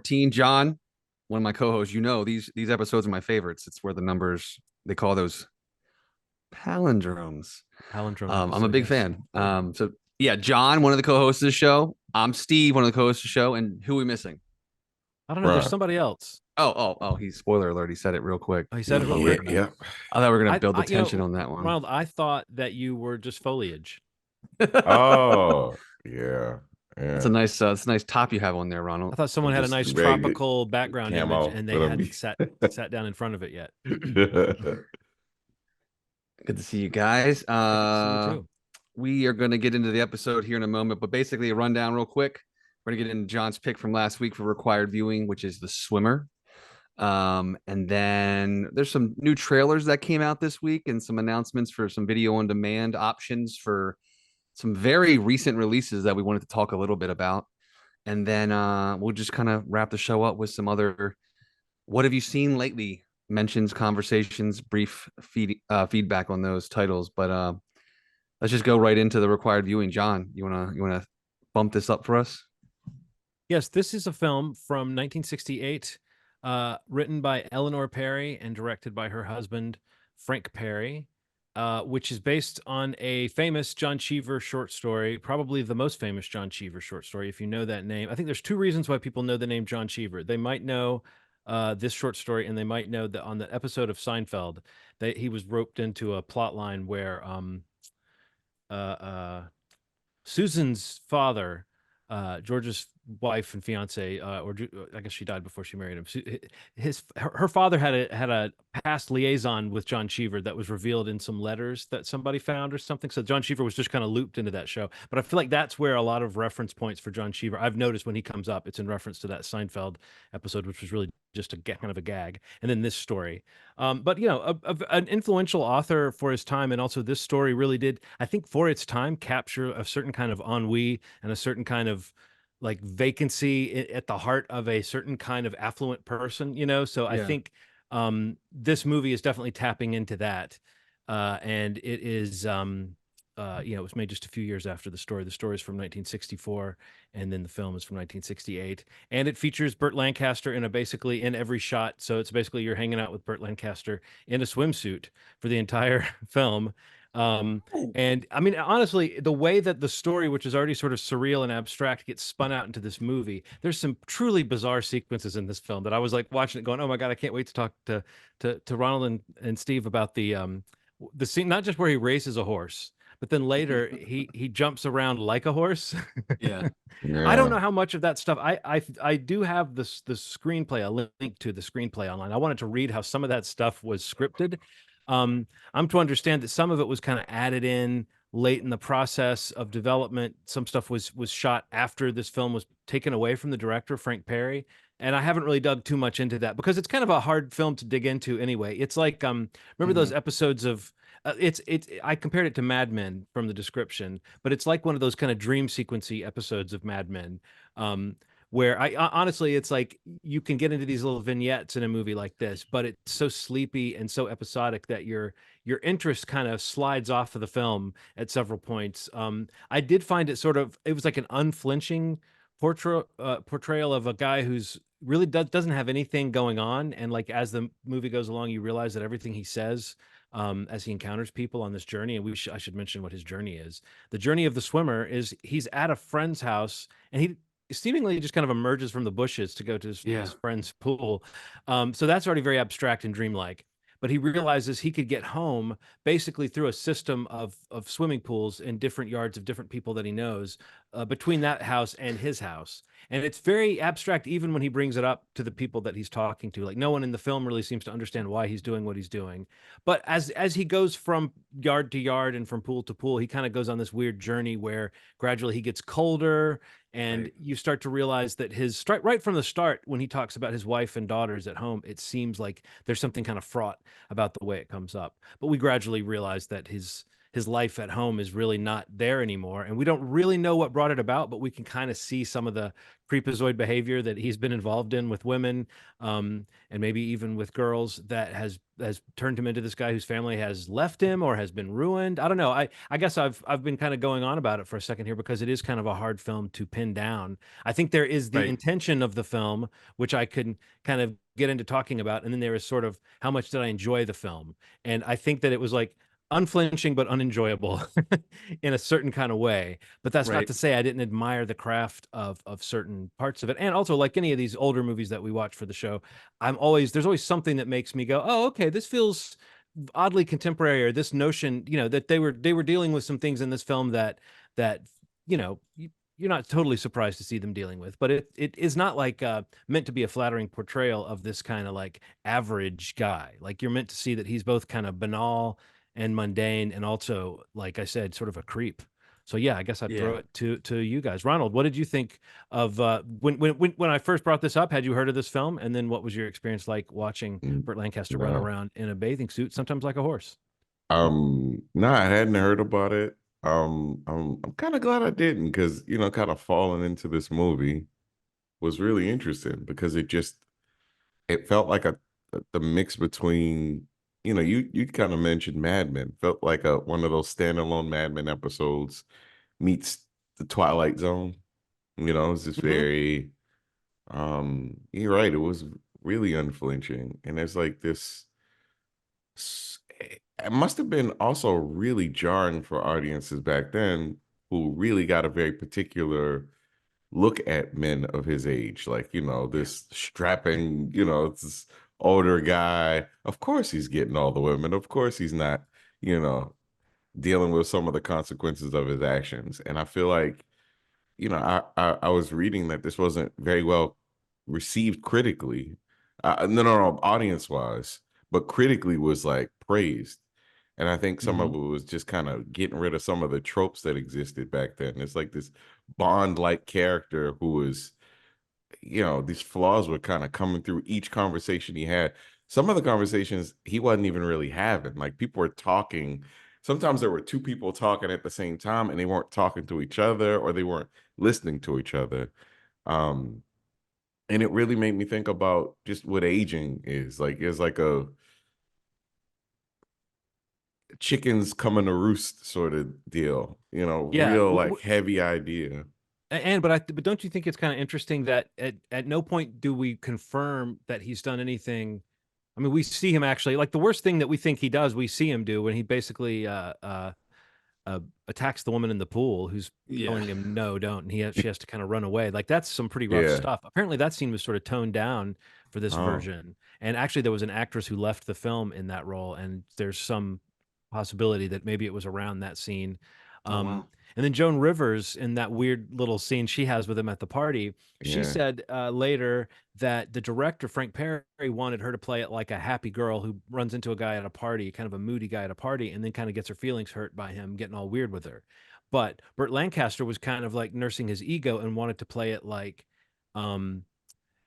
14. John, one of my co-hosts, these episodes are my favorites. It's where the numbers they call those palindromes. Palindrome I'm a episode, big yes. fan. So yeah, John, one of the co-hosts of the show. I'm Steve, one of the co-hosts of the show, and who are we missing? I don't know. There's Right. somebody else. He's spoiler alert. He said it real quick. Oh, he said it real Yeah, quick. yeah. I thought we were gonna build the You tension know, on that one. Ronald, I thought that you were just foliage. Oh, yeah. It's Yeah. it's a nice top you have on there, I Ronald. thought someone had a Just nice very good tropical background image camo. and they Let hadn't me. sat down in front of it yet. Good to see you guys. See you too. We are going to get into the episode here in a moment, but basically a rundown real quick. We're going to get into John's pick from last week for required viewing, which is The Swimmer. And then there's some new trailers that came out this week and some announcements for some video on demand options for some very recent releases that we wanted to talk a little bit about. And then we'll just kind of wrap the show up with some other what have you seen lately mentions, conversations, brief feedback on those titles. But let's just go right into the required viewing. John, you wanna bump this up for us? Yes, this is a film from 1968, written by Eleanor Perry and directed by her husband, Frank Perry, which is based on a famous John Cheever short story, probably the most famous John Cheever short story, if you know that name. I think there's two reasons why people know the name John Cheever. They might know this short story, and they might know that on the episode of Seinfeld, that he was roped into a plot line where uh, uh, Susan's father, George's wife and fiance, I guess she died before she married him. Her father had a past liaison with John Cheever that was revealed in some letters that somebody found or something. So John Cheever was just kind of looped into that show. But I feel like that's where a lot of reference points for John Cheever, I've noticed when he comes up, it's in reference to that Seinfeld episode, which was really just a kind of a gag, and then this story. But an influential author for his time, and also this story really did, I think, for its time, capture a certain kind of ennui and a certain kind of like vacancy at the heart of a certain kind of affluent person. So I think this movie is definitely tapping into that, and it is. It was made just a few years after the story. The story is from 1964, and then the film is from 1968. And it features Burt Lancaster basically in every shot. So it's basically you're hanging out with Burt Lancaster in a swimsuit for the entire film. And I mean, honestly, the way that the story, which is already sort of surreal and abstract, gets spun out into this movie, there's some truly bizarre sequences in this film that I was like watching it going, oh my God, I can't wait to talk to Ronald and Steve about the scene, not just where he races a horse, but then later he jumps around like a horse. Yeah. I don't Yeah. know how much of that stuff I do have the screenplay, a link to the screenplay online. I wanted to read how some of that stuff was scripted. I'm to understand that some of it was kind of added in late in the process of development. Some stuff was shot after this film was taken away from the director, Frank Perry. And I haven't really dug too much into that because it's kind of a hard film to dig into anyway. It's like remember those episodes of I compared it to Mad Men from the description, but it's like one of those kind of dream sequency episodes of Mad Men, where I honestly, it's like you can get into these little vignettes in a movie like this, but it's so sleepy and so episodic that your interest kind of slides off of the film at several points. I did find it it was like an unflinching portrayal of a guy who's really doesn't have anything going on, and like as the movie goes along, you realize that everything he says as he encounters people on this journey. And I should mention what his journey is. The journey of the swimmer is he's at a friend's house, and he seemingly just kind of emerges from the bushes to go to his friend's pool. So that's already very abstract and dreamlike. But he realizes he could get home basically through a system of swimming pools in different yards of different people that he knows, between that house and his house. And it's very abstract, even when he brings it up to the people that he's talking to. Like no one in the film really seems to understand why he's doing what he's doing. But as he goes from yard to yard and from pool to pool, he kind of goes on this weird journey where gradually he gets colder, and you start to realize that right from the start, when he talks about his wife and daughters at home, it seems like there's something kind of fraught about the way it comes up. But we gradually realize that his life at home is really not there anymore. And we don't really know what brought it about, but we can kind of see some of the creepazoid behavior that he's been involved in with women, and maybe even with girls, that has turned him into this guy whose family has left him or has been ruined. I don't know. I guess I've been kind of going on about it for a second here because it is kind of a hard film to pin down. I think there is the Right. intention of the film, which I could kind of get into talking about, and then there is sort of how much did I enjoy the film. And I think that it was like unflinching but unenjoyable in a certain kind of way. But that's not Right. to say I didn't admire the craft of certain parts of it. And also, like any of these older movies that we watch for the show, there's always something that makes me go, oh, okay, this feels oddly contemporary, or this notion, that they were dealing with some things in this film that you're not totally surprised to see them dealing with. But it is not like meant to be a flattering portrayal of this kind of like average guy. Like, you're meant to see that he's both kind of banal and mundane, and also, like I said, sort of a creep. So yeah, I guess I'd throw Yeah. it to you guys. Ronald, what did you think of when I first brought this up? Had you heard of this film? And then what was your experience like watching Burt Lancaster run No. around in a bathing suit, sometimes like a horse? No, I hadn't heard about it. I'm kind of glad I didn't, because kind of falling into this movie was really interesting, because it felt like the mix between, you kind of mentioned Mad Men, felt like one of those standalone Mad Men episodes meets the Twilight Zone. It's just Mhm. very, you're right, it was really unflinching, and there's like this. It must have been also really jarring for audiences back then, who really got a very particular look at men of his age. Like, this strapping, this older guy. Of course he's getting all the women. Of course he's not, you know, dealing with some of the consequences of his actions. And I feel like, I was reading that this wasn't very well received critically. No, audience wise, but critically was like praised. And I think some of Mhm. it was just kind of getting rid of some of the tropes that existed back then. It's like this Bond-like character who was, these flaws were kind of coming through each conversation he had. Some of the conversations he wasn't even really having. Like, people were talking. Sometimes there were two people talking at the same time, and they weren't talking to each other, or they weren't listening to each other. Um, and it really made me think about just what aging is. Like, it's like a chickens coming to roost sort of deal, Yeah. real like heavy idea. But don't you think it's kind of interesting that at no point do we confirm that he's done anything? I mean, we see him actually, like, the worst thing that we think he does, we see him do when he basically attacks the woman in the pool who's Yeah. telling him no, don't, and she has to kind of run away. Like, that's some pretty rough Yeah. stuff. Apparently, that scene was sort of toned down for this Oh, version, and actually, there was an actress who left the film in that role, and there's some possibility that maybe it was around that scene. Oh Um, wow. and then Joan Rivers, in that weird little scene she has with him at the party, she yeah. said later that the director, Frank Perry, wanted her to play it like a happy girl who runs into a guy at a party, kind of a moody guy at a party, and then kind of gets her feelings hurt by him getting all weird with her. But Burt Lancaster was kind of like nursing his ego and wanted to play it um,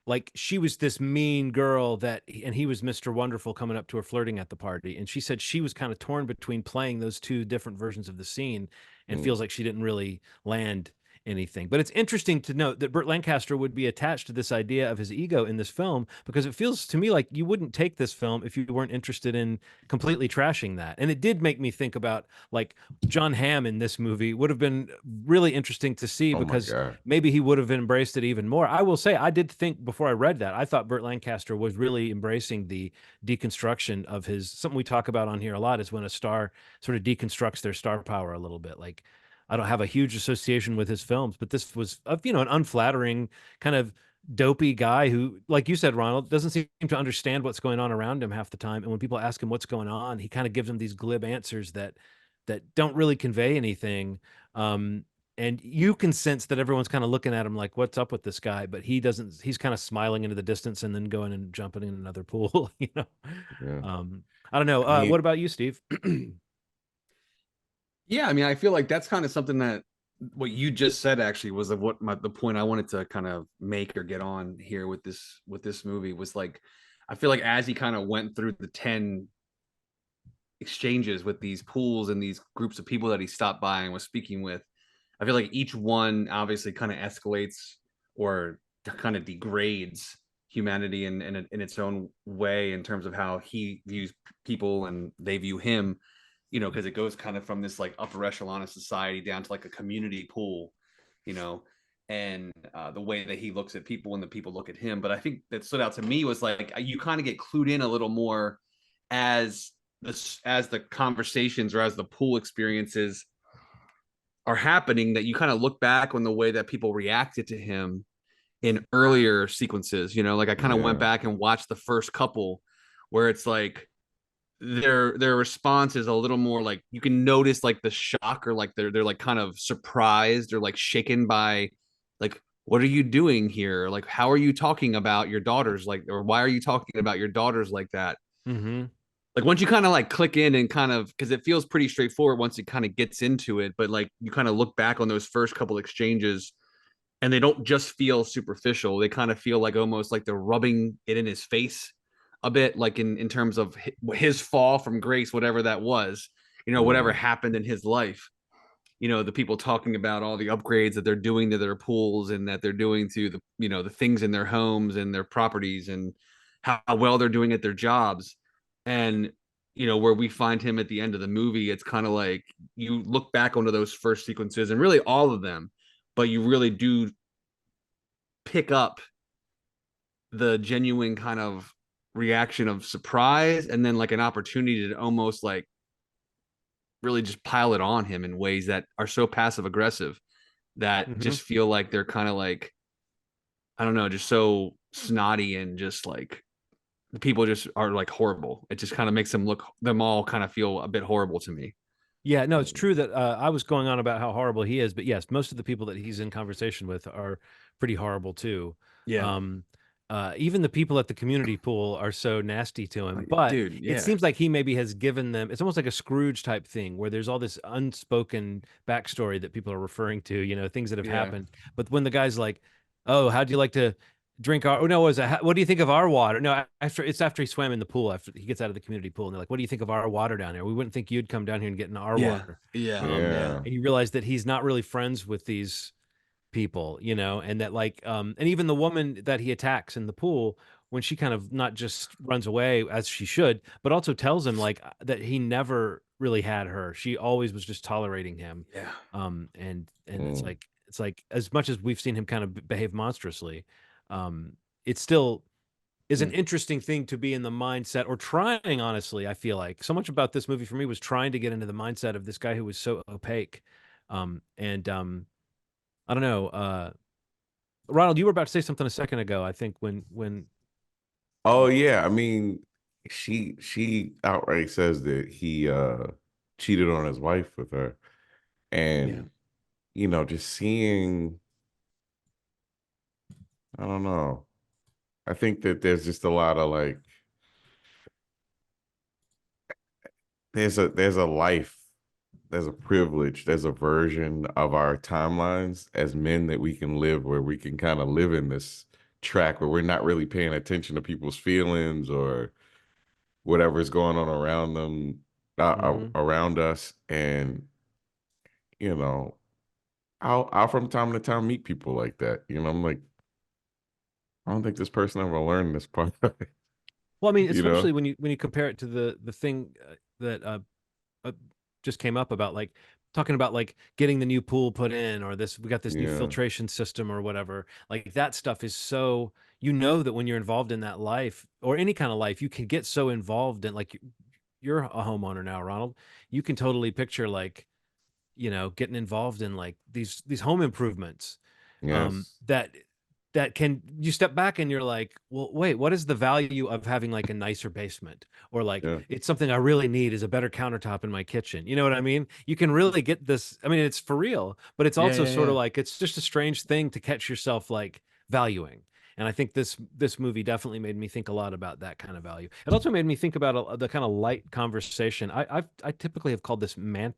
like she was this mean girl and he was Mr. Wonderful coming up to her flirting at the party. And she said she was kind of torn between playing those two different versions of the scene, and Mm. feels like she didn't really land anything. But it's interesting to note that Burt Lancaster would be attached to this idea of his ego in this film, because it feels to me like you wouldn't take this film if you weren't interested in completely trashing that. And it did make me think about, like, John Hamm in this movie would have been really interesting to see, Oh my because God. maybe he would have embraced it even more. I will say, I did think before I read that, I thought Burt Lancaster was really embracing the deconstruction of his. Something we talk about on here a lot is when a star sort of deconstructs their star power a little bit. Like, I don't have a huge association with his films, but this was, an unflattering kind of dopey guy who, like you said, Ronald, doesn't seem to understand what's going on around him half the time. And when people ask him what's going on, he kind of gives them these glib answers that don't really convey anything. Um, and you can sense that everyone's kind of looking at him like, what's up with this guy? But he doesn't, he's kind of smiling into the distance and then going and jumping in another pool, Yeah. I don't know. I mean, What about you, Steve? Yeah, I mean, I feel like that's kind of something that what you just said actually was of what the point I wanted to kind of make or get on here with this movie was like, I feel like as he kind of went through the 10 exchanges with these pools and these groups of people that he stopped by and was speaking with, I feel like each one obviously kind of escalates or kind of degrades humanity in its own way in terms of how he views people and they view him, you know, because it goes kind of from this like upper echelon of society down to like a community pool, you know, and the way that he looks at people and the people look at him. But I think that stood out to me was like you kind of get clued in a little more as the conversations or as the pool experiences are happening, that you kind of look back on the way that people reacted to him in earlier sequences. You know, like I kind of went Yeah. back and watched the first couple where it's like their response is a little more like you can notice like the shock, or like they're like kind of surprised or like shaken by like, what are you doing here? Like, how are you talking about your daughters like, or why are you talking about your daughters like that? Mm-hmm. Like once you kind of like click in and kind of, because it feels pretty straightforward once it kind of gets into it, but like you kind of look back on those first couple exchanges and they don't just feel superficial. They kind of feel like almost like they're rubbing it in his face a bit, like in terms of his fall from grace, whatever that was, you know, whatever Mm. happened in his life. You know, the people talking about all the upgrades that they're doing to their pools and that they're doing to the, you know, the things in their homes and their properties and how well they're doing at their jobs. And, you know, where we find him at the end of the movie, it's kind of like you look back onto those first sequences and really all of them, but you really do pick up the genuine kind of reaction of surprise and then like an opportunity to almost like really just pile it on him in ways that are so passive aggressive that Mm-hmm. just feel like they're kind of like, I don't know, just so snotty and just like the people just are like horrible. It just kind of makes them all kind of feel a bit horrible to me. Yeah, no, it's true that I was going on about how horrible he is, but yes, most of the people that he's in conversation with are pretty horrible too. Yeah. Um, even the people at the community pool are so nasty to him. But Dude, it yeah. seems like he maybe has given them. It's almost like a Scrooge type thing where there's all this unspoken backstory that people are referring to. You know, things that have Yeah. happened. But when the guy's like, "Oh, how do you like to drink our?" Oh no, was it, what do you think of our water? No, after he swam in the pool, after he gets out of the community pool, and they're like, "What do you think of our water down here? We wouldn't think you'd come down here and get in our Yeah. water." Yeah. Yeah. Yeah. And you realize that he's not really friends with these people, you know, and that like and even the woman that he attacks in the pool, when she kind of not just runs away as she should, but also tells him like that he never really had her. She always was just tolerating him. Yeah. And Mm. it's like as much as we've seen him kind of behave monstrously, it still is an Mm. interesting thing to be in the mindset or trying, honestly. I feel like so much about this movie for me was trying to get into the mindset of this guy who was so opaque. And I don't know, Ronald, you were about to say something a second ago, I think when Oh yeah, I mean, she outright says that he cheated on his wife with her. yeah. And you know, just seeing, I don't know. I think that there's just a lot of like there's a life, there's a privilege, there's a version of our timelines as men that we can live where we can kind of live in this track where we're not really paying attention to people's feelings or whatever's going on around them, Hmm. around us. And you know, I'll from time to time meet people like that. You know, I'm like, I don't think this person ever learned this part of it, Well, I mean, you know? especially when you compare it to the thing that uh, just came up about like talking about like getting the new pool put in, or this we got this new Yeah. filtration system or whatever. Like that stuff is so, you know, that when you're involved in that life or any kind of life, you can get so involved in like you're a homeowner now, Ronald. You can totally picture like, you know, getting involved in like these home improvements, Yes. that can, you step back and you're like, well, wait, what is the value of having like a nicer basement, or like Yeah. it's something I really need is a better countertop in my kitchen, you know what I mean? You can really get this, I mean, it's for real, but it's Yeah. also Yeah. sort of Yeah. like it's just a strange thing to catch yourself like valuing. And I think this movie definitely made me think a lot about that kind of value. It also made me think about the kind of light conversation. I typically have called this man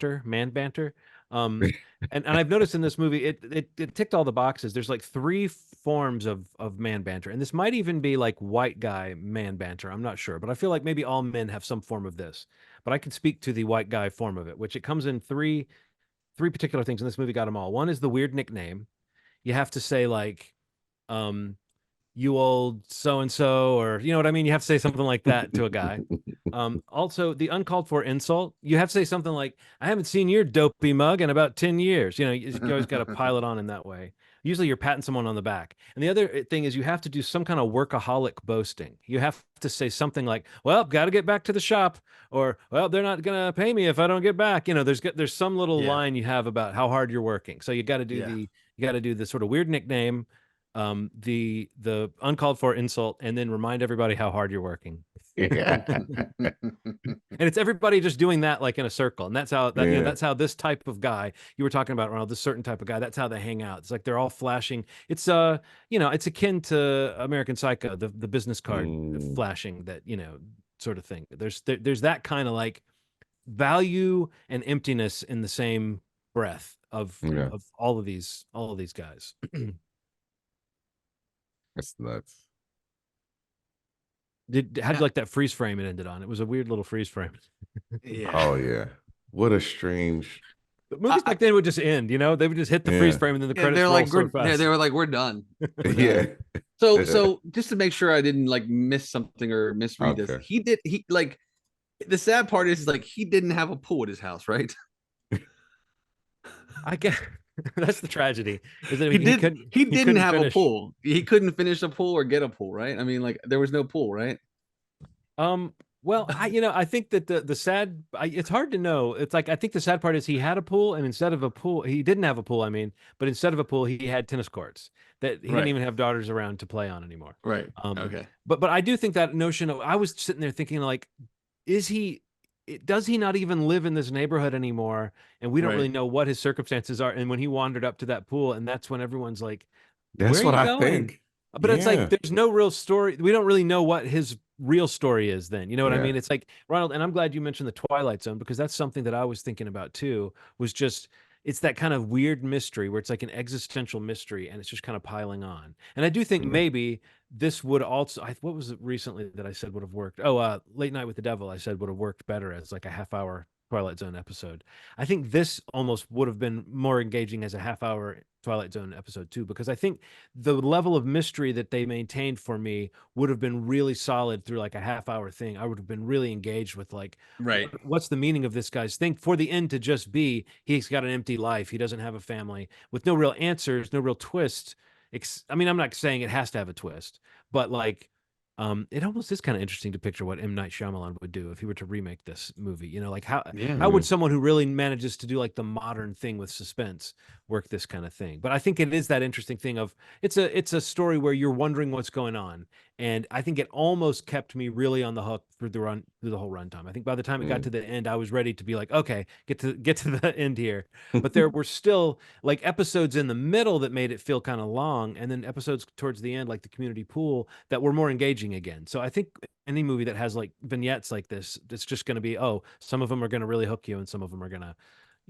banter. Um, and I've noticed in this movie, it ticked all the boxes. There's like three forms of man banter, and this might even be like white guy man banter. I'm not sure, but I feel like maybe all men have some form of this. but I can speak to the white guy form of it, which it comes in three particular things, and this movie got them all. One is the weird nickname. You have to say like, you old so and so, or you know what I mean. You have to say something like that to a guy. Also, the uncalled for insult. You have to say something like, "I haven't seen your dopey mug in about 10 years." You know, you always got to pile it on in that way. Usually, you're patting someone on the back. And the other thing is, you have to do some kind of workaholic boasting. You have to say something like, "Well, got to get back to the shop," or "Well, they're not gonna pay me if I don't get back." You know, there's some little line you have about how hard you're working. So you got to do the sort of weird nickname, the uncalled for insult, and then remind everybody how hard you're working. And it's everybody just doing that like in a circle, and that's how that's how this type of guy you were talking about, Ronald, this certain type of guy, that's how they hang out. It's like they're all flashing. It's it's akin to American Psycho, the business card flashing, that sort of thing. There's that kind of like value and emptiness in the same breath of all of these guys. That's nuts. How'd you like that freeze frame it ended on? It was a weird little freeze frame. Yeah. Oh yeah. What a strange. The movies back then would just end, they would just hit the freeze frame and then the credits they're roll like, so fast. they were like, we're done. Yeah. So just to make sure I didn't like miss something or misread this, he like, the sad part is like he didn't have a pool at his house, right? I guess that's the tragedy. Is that he didn't have a pool. He couldn't finish a pool or get a pool, right? I mean, like there was no pool, right? Well, I think that the sad, it's hard to know. It's like, I think the sad part is he had a pool, and instead of a pool, he didn't have a pool. I mean, but instead of a pool, he had tennis courts that he didn't even have daughters around to play on anymore. Right. Okay. But I do think that notion of, I was sitting there thinking like, does he not even live in this neighborhood anymore? And we don't really know what his circumstances are. And when he wandered up to that pool, and that's when everyone's like, that's where what are you I going? think. But it's like, there's no real story. We don't really know what his real story is then. You know what I mean? It's like, Ronald, and I'm glad you mentioned the Twilight Zone, because that's something that I was thinking about too, was just, it's that kind of weird mystery where it's like an existential mystery, and it's just kind of piling on. And I do think maybe this would also, what was it recently that I said would have worked? Oh, Late Night with the Devil, I said would have worked better as like a half-hour Twilight Zone episode. I think this almost would have been more engaging as a half-hour Twilight Zone episode too, because I think the level of mystery that they maintained for me would have been really solid through like a half-hour thing. I would have been really engaged with like, what's the meaning of this guy's thing, for the end to just be, he's got an empty life, he doesn't have a family, with no real answers, no real twist. I mean, I'm not saying it has to have a twist, but like, it almost is kind of interesting to picture what M. Night Shyamalan would do if he were to remake this movie. Like how would someone who really manages to do like the modern thing with suspense work this kind of thing? But I think it is that interesting thing of, it's a story where you're wondering what's going on, and I think it almost kept me really on the hook through the whole runtime. I think by the time it got to the end, I was ready to be like, okay, get to the end here. But there were still like episodes in the middle that made it feel kind of long, and then episodes towards the end, like the community pool, that were more engaging again. So I think any movie that has like vignettes like this, it's just going to be, some of them are going to really hook you, and some of them are going to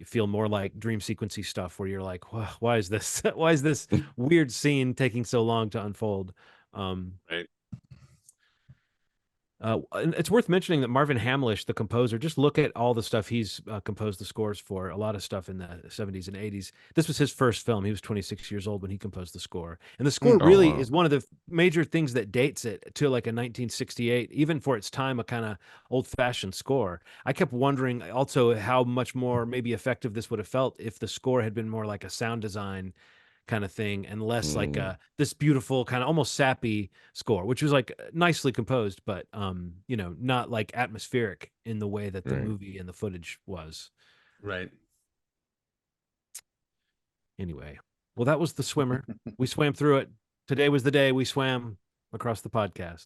feel more like dream sequency stuff where you're like, why is this why is this weird scene taking so long to unfold? Right. And it's worth mentioning that Marvin Hamlish, the composer, just look at all the stuff he's composed the scores for, a lot of stuff in the 70s and 80s. This was his first film. He was 26 years old when he composed the score. And the score really is one of the major things that dates it to like a 1968, even for its time, a kind of old-fashioned score. I kept wondering also how much more maybe effective this would have felt if the score had been more like a sound design kind of thing, and less like this beautiful kind of almost sappy score, which was like nicely composed, but not like atmospheric in the way that the movie and the footage was. Right. Anyway, well, that was The Swimmer. We swam through it. Today was the day we swam across the podcast.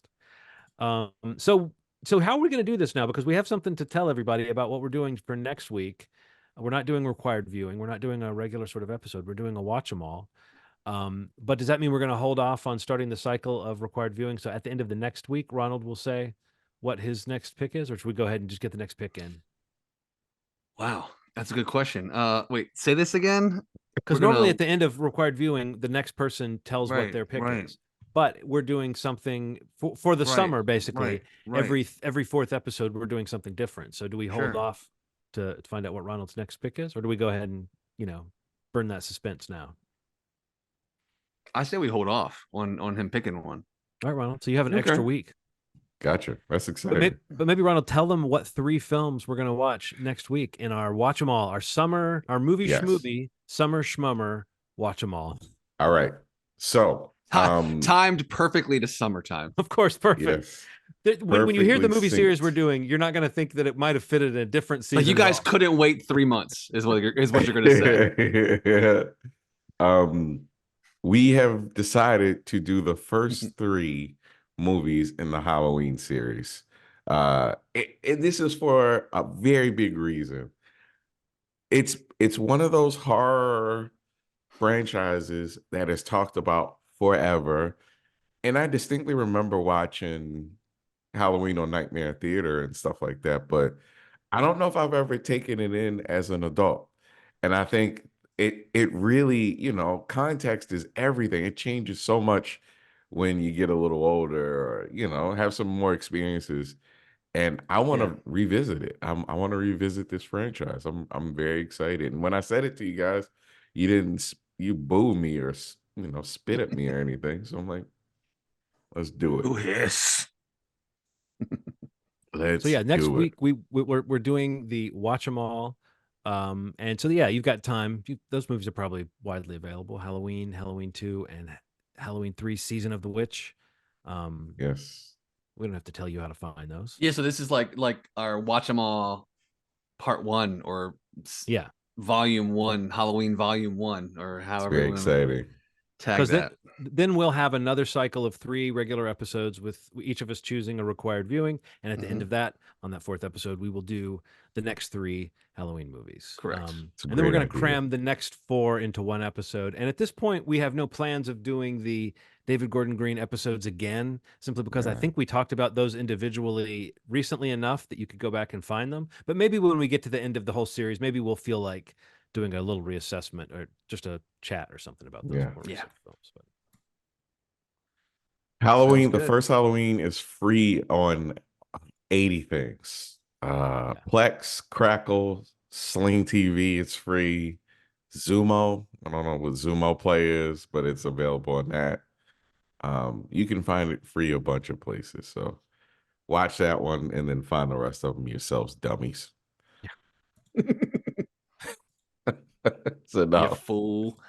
So how are we going to do this now? Because we have something to tell everybody about what we're doing for next week. We're not doing required viewing. We're not doing a regular sort of episode. We're doing a watch 'em all. But does that mean we're going to hold off on starting the cycle of required viewing? So at the end of the next week, Ronald will say what his next pick is, or should we go ahead and just get the next pick in? Wow, that's a good question. Wait, say this again. Because normally at the end of required viewing, the next person tells what their pick is. but we're doing something for the Right, summer, basically. right. Every fourth episode, we're doing something different. So do we hold Sure. off to find out what Ronald's next pick is, or do we go ahead and burn that suspense now? I say we hold off on him picking one. All right, Ronald. So you have an Okay. extra week. Gotcha. That's exciting. But maybe Ronald, tell them what 3 films we're gonna watch next week in our Watch 'Em All, our movie Yes. Schmovie, Summer Schmummer, Watch 'Em All. All right. So, Timed perfectly to summertime. Of course, perfect. yes. When you hear the Perfectly movie series synced. we're doing, you're not gonna think that it might have fitted in a different season. Like you at guys all. couldn't wait 3 months, is what you're gonna say. We have decided to do the first 3 movies in the Halloween series. And this is for a very big reason. It's one of those horror franchises that is talked about forever. And I distinctly remember watching Halloween on Nightmare Theater and stuff like that, but I don't know if I've ever taken it in as an adult. And I think it really, context is everything. It changes so much when you get a little older or, have some more experiences. And I want to revisit it. I want to revisit this franchise. I'm very excited. And when I said it to you guys, you boo me or spit at me or anything. So I'm like, let's do it. Ooh, yes. Let's So yeah, next do week it. we're doing the Watch 'Em All. And so yeah, you've got time. Those movies are probably widely available. Halloween, Halloween 2, and Halloween 3, Season of the Witch. Yes. We don't have to tell you how to find those. Yeah, so this is like our Watch 'Em All part 1 or volume 1, Halloween volume 1, or however Very you want to exciting. tag Because that. then we'll have another cycle of 3 regular episodes with each of us choosing a required viewing, and at the end of that, on that 4th episode, we will do the next 3 Halloween movies. Correct. And then we're going to idea. cram the next 4 into one episode. And at this point, we have no plans of doing the David Gordon Green episodes again, simply because I think we talked about those individually recently enough that you could go back and find them. But maybe when we get to the end of the whole series, maybe we'll feel like doing a little reassessment or just a chat or something about those more recent films. But Halloween, the first Halloween is free on 80 things. Plex, Crackle, Sling TV, it's free. Zumo, I don't know what Zumo Play is, but it's available on that. You can find it free a bunch of places. So watch that one and then find the rest of them yourselves, dummies. It's enough. You fool.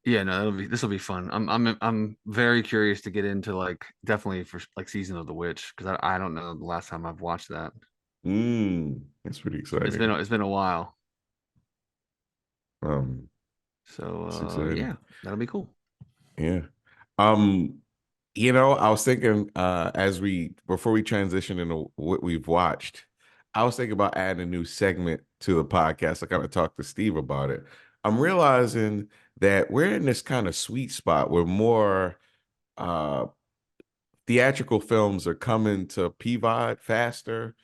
Yeah, no, this will be fun. I'm very curious to get into definitely for season of the witch, because I don't know the last time I've watched that. That's pretty exciting. It's been a while. So yeah, that'll be cool. Yeah. I was thinking before we transition into what we've watched, I was thinking about adding a new segment to the podcast. I kind of talked to Steve about it. I'm realizing that we're in this kind of sweet spot where more theatrical films are coming to PVOD faster,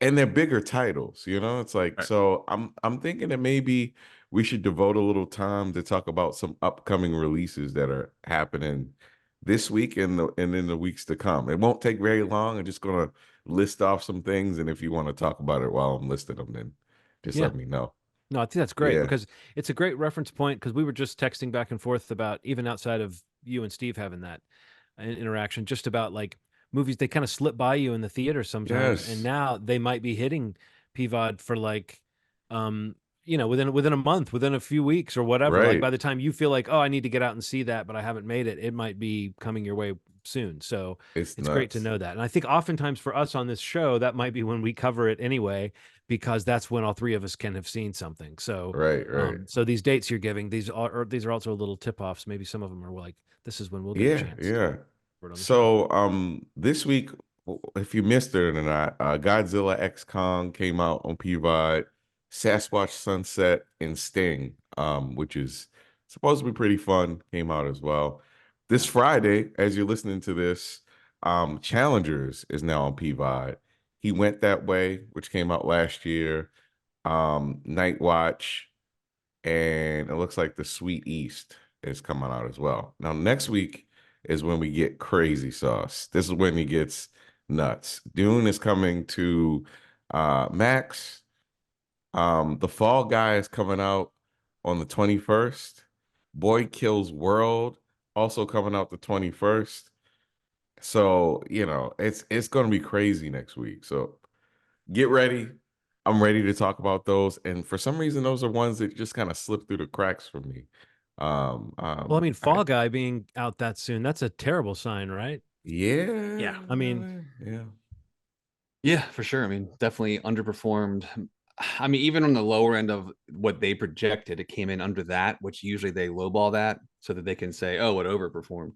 and they're bigger titles. It's like, so I'm thinking that maybe we should devote a little time to talk about some upcoming releases that are happening this week and in the weeks to come. It won't take very long. I'm just gonna list off some things, and if you want to talk about it while I'm listing them, then just let me know. No, I think that's great because it's a great reference point, because we were just texting back and forth about, even outside of you and Steve having that interaction, just about movies they kind of slip by you in the theater sometimes, and now they might be hitting PVOD for within a month, within a few weeks or whatever. Right. Like by the time you feel like, oh, I need to get out and see that, but I haven't made it, it might be coming your way soon. So it's great to know that. And I think oftentimes for us on this show, that might be when we cover it anyway, because that's when all 3 of us can have seen something. So right. So these dates you're giving, these are also little tip-offs. Maybe some of them are like, this is when we'll get a chance. Yeah. So this week, if you missed it or not, Godzilla X Kong came out on PVOD, Sasquatch Sunset, and Sting, which is supposed to be pretty fun, came out as well. This Friday, as you're listening to this, Challengers is now on PVOD. He Went That Way, which came out last year, Night Watch, and it looks like The Sweet East is coming out as well. Now, next week is when we get crazy sauce. This is when he gets nuts. Dune is coming to Max. The Fall Guy is coming out on the 21st. Boy Kills World also coming out the 21st. So, it's going to be crazy next week. So, get ready. I'm ready to talk about those. And for some reason, those are ones that just kind of slip through the cracks for me. Well, I mean, Fall Guy being out that soon, that's a terrible sign, right? Yeah. I mean, yeah. Yeah, for sure. I mean, definitely underperformed. I mean, even on the lower end of what they projected, it came in under that, which usually they lowball that so that they can say, oh, it overperformed.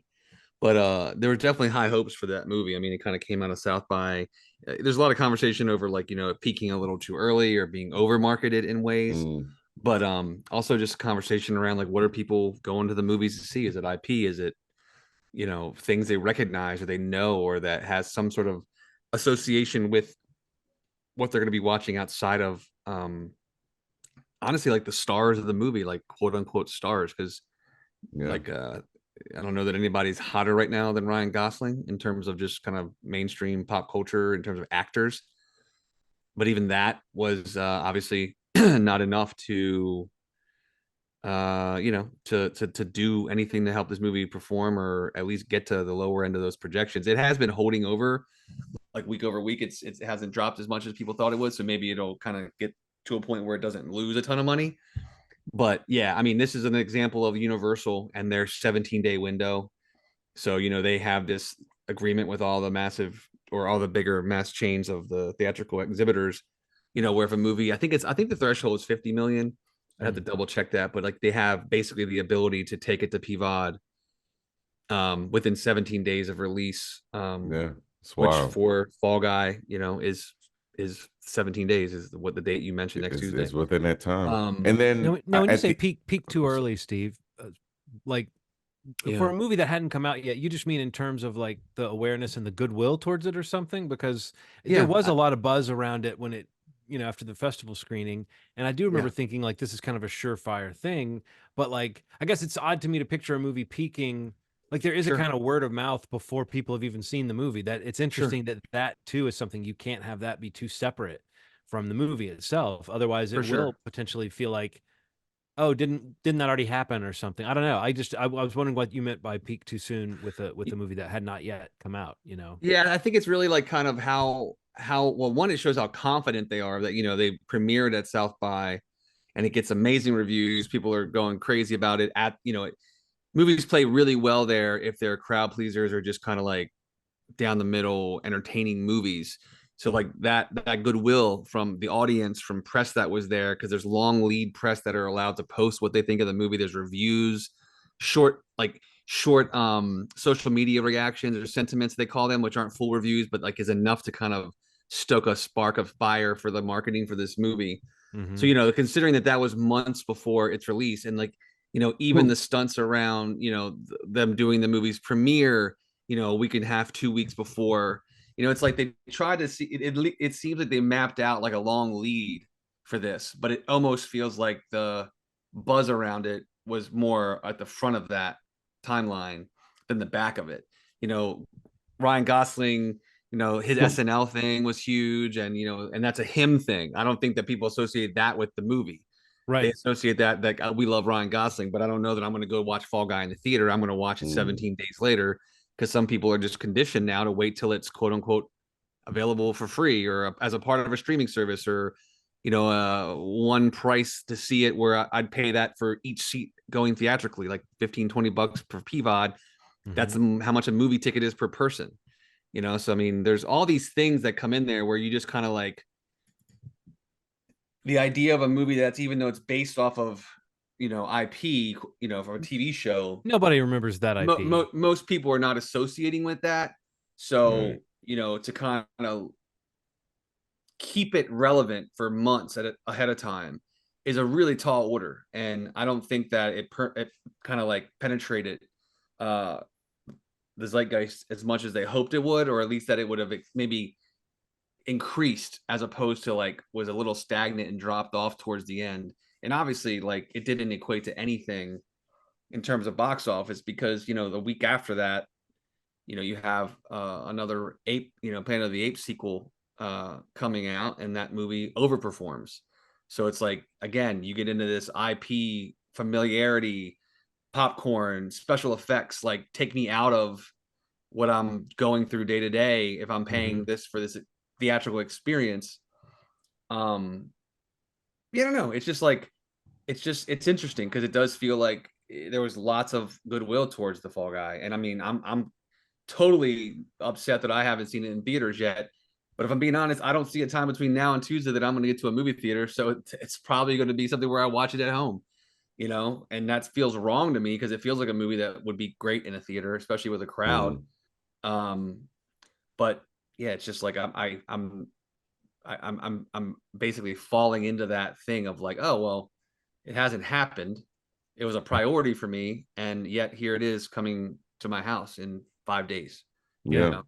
But there were definitely high hopes for that movie. I mean, it kind of came out of South by. There's a lot of conversation over like, it peaking a little too early or being over marketed in ways. Mm, But also just conversation around like what are people going to the movies to see? Is it IP? Is it, things they recognize or they know or that has some sort of association with what they're going to be watching outside of honestly like the stars of the movie, like quote unquote stars, because yeah. like I don't know that anybody's hotter right now than Ryan Gosling in terms of just kind of mainstream pop culture in terms of actors. But even that was obviously not enough to to do anything to help this movie perform or at least get to the lower end of those projections. It has been holding over like week over week. It hasn't dropped as much as people thought it would, so maybe it'll kind of get to a point where it doesn't lose a ton of money. But yeah, I mean, this is an example of Universal and their 17-day window. So, they have this agreement with all the massive or all the bigger mass chains of the theatrical exhibitors, where if a movie, I think the threshold is 50 million. I have to double check that, but like they have basically the ability to take it to PVOD within 17 days of release. Yeah. It's Which wild. for Fall Guy, is 17 days is what the date you mentioned next Tuesday. Is within that time. Um, And then now when you at say the peak too early, Steve, like for a movie that hadn't come out yet, you just mean in terms of like the awareness and the goodwill towards it or something? Because there yeah, was a lot of buzz around it when it, after the festival screening. And I do remember yeah, thinking like this is kind of a surefire thing. But like, I guess it's odd to me to picture a movie peaking. Like there is a sure, kind of word of mouth before people have even seen the movie. That it's sure, interesting that that too is something you can't have that be too separate from the movie itself. Otherwise, for it will sure. potentially feel like, oh, didn't that already happen or something? I don't know. I was wondering what you meant by peak too soon with a movie that had not yet come out. Yeah, I think it's really like kind of how well one, it shows how confident they are that they premiered at South by and it gets amazing reviews. People are going crazy about it at movies play really well there if they're crowd pleasers or just kind of like down the middle entertaining movies. So like that goodwill from the audience, from press that was there, because there's long lead press that are allowed to post what they think of the movie. There's reviews, short social media reactions or sentiments they call them, which aren't full reviews, but like is enough to kind of stoke a spark of fire for the marketing for this movie. So Mm-hmm. considering that was months before its release, and like even the stunts around them doing the movie's premiere a week and a half, 2 weeks before, it's like they tried to see it seems like they mapped out like a long lead for this, but it almost feels like the buzz around it was more at the front of that timeline than the back of it. Ryan Gosling, his SNL thing was huge, and that's a him thing. I don't think that people associate that with the movie. They Right. associate that we love Ryan Gosling, but I don't know that I'm going to go watch Fall Guy in the theater. I'm going to watch it Mm, 17 days later because some people are just conditioned now to wait till it's quote unquote available for free or as a part of a streaming service or one price to see it where I'd pay that for each seat going theatrically, like 15-20 bucks per PVOD. That's Mm-hmm. how much a movie ticket is per person. So I mean, there's all these things that come in there where you just kind of like the idea of a movie that's, even though it's based off of IP, for a TV show, Nobody remembers that IP. most people are not associating with that. So right. to kind of keep it relevant for months ahead of time is a really tall order, and I don't think that it kind of like penetrated uh the zeitgeist as much as they hoped it would, or at least that it would have maybe increased as opposed to like was a little stagnant and dropped off towards the end. And obviously like it didn't equate to anything in terms of box office because the week after that you have another Ape, Planet of the Apes sequel coming out, and that movie overperforms. So it's like, again, you get into this IP familiarity, popcorn, special effects, like take me out of what I'm going through day to day if I'm paying this for this theatrical experience. Yeah, I don't know. It's just like it's interesting because it does feel like there was lots of goodwill towards the Fall Guy, and I mean, I'm totally upset that I haven't seen it in theaters yet. But if I'm being honest, I don't see a time between now and Tuesday that I'm going to get to a movie theater, so it's probably going to be something where I watch it at home, and that feels wrong to me because it feels like a movie that would be great in a theater, especially with a crowd. Um, but yeah, it's just like I'm basically falling into that thing of like, oh well, it hasn't happened. It was a priority for me, and yet here it is coming to my house in 5 days. You Yeah. know,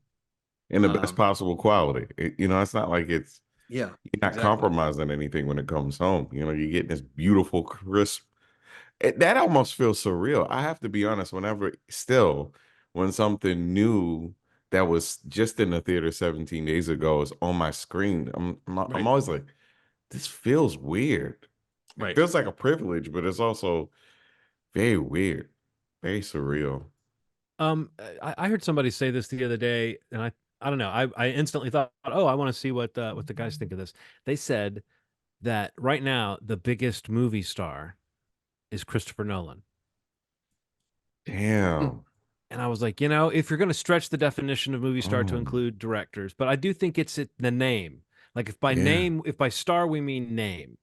In the best possible quality. It's not like you're yeah, not exactly. compromising anything when it comes home. You're getting this beautiful, crisp. That almost feels surreal. I have to be honest, when something new that was just in the theater 17 days ago is on my screen, I'm always like, this feels weird. It Right. feels like a privilege, but it's also very weird, very surreal. I heard somebody say this the other day, and I don't know. I instantly thought, oh, I want to see what the guys think of this. They said that right now the biggest movie star is Christopher Nolan. Damn. And I was like, if you're going to stretch the definition of movie star to Oh, include directors, but I do think it's the name. Like yeah. if by star we mean name,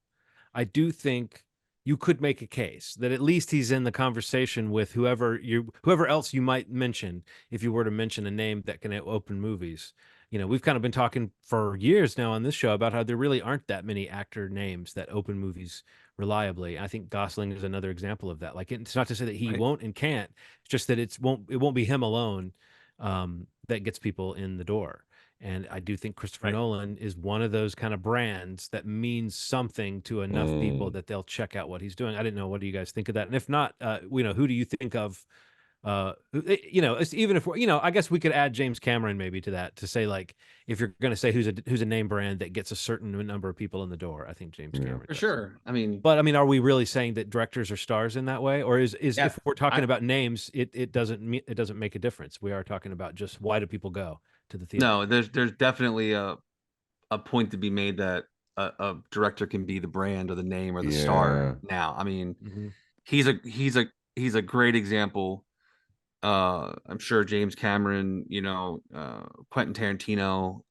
I do think you could make a case that at least he's in the conversation with whoever else you might mention if you were to mention a name that can open movies. We've kind of been talking for years now on this show about how there really aren't that many actor names that open movies reliably. I think Gosling is another example of that. Like, it's not to say that he Right. won't and can't, it's just that it won't be him alone that gets people in the door. And I do think Christopher Right. Nolan is one of those kind of brands that means something to enough people that they'll check out what he's doing. I didn't know. What do you guys think of that? And if not, who do you think of? Even if I guess we could add James Cameron maybe to that to say, like, if you're going to say who's a name brand that gets a certain number of people in the door, I think James Cameron For does. sure. I mean, But I mean, are we really saying that directors are stars in that way, or is yeah, if we're talking about names, it doesn't make a difference? We are talking about just why do people go to the theater? no, there's definitely a point to be made that a director can be the brand or the name or the star Yeah. now. I mean, Mhm. he's a great example. I'm sure James Cameron, Quentin Tarantino,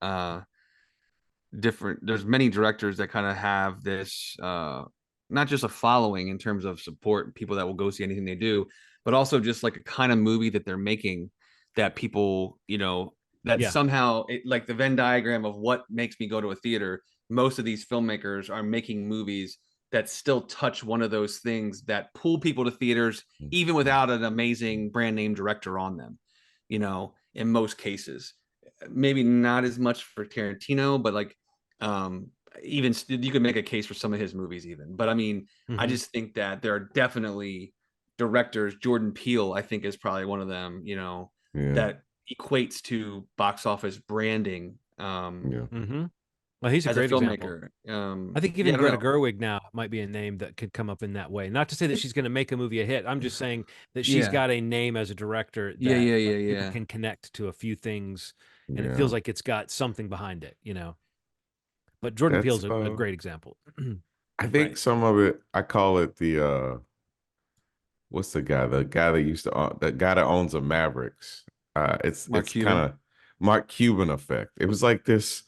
there's many directors that kind of have this not just a following in terms of support, people that will go see anything they do, but also just like a kind of movie that they're making that people, that Yeah. somehow like the Venn diagram of what makes me go to a theater. Most of these filmmakers are making movies that still touch one of those things that pull people to theaters even without an amazing brand name director on them, in most cases. Maybe not as much for Tarantino, but like um even you could make a case for some of his movies even. But I mean, I Mhm. just think that there are definitely directors. Jordan Peele, I think, is probably one of them, Yeah. that equates to box office branding Yeah. Mhm. Well, he's a as a great example. filmmaker. I think Yeah, even I don't Greta know. Gerwig now might be a name that could come up in that way. Not to say that she's going to make a movie a hit. I'm just saying that she's Yeah. got a name as a director Yeah, that yeah, yeah, people yeah. can connect to a few things, and it Yeah. feels like it's got something behind it. But Jordan That's Peele's a great example. I think Right. some of it, I call it the what's the guy that used to the guy that owns the Mavericks. Mark It's kind Cuban. of Mark Cuban effect. It was like this.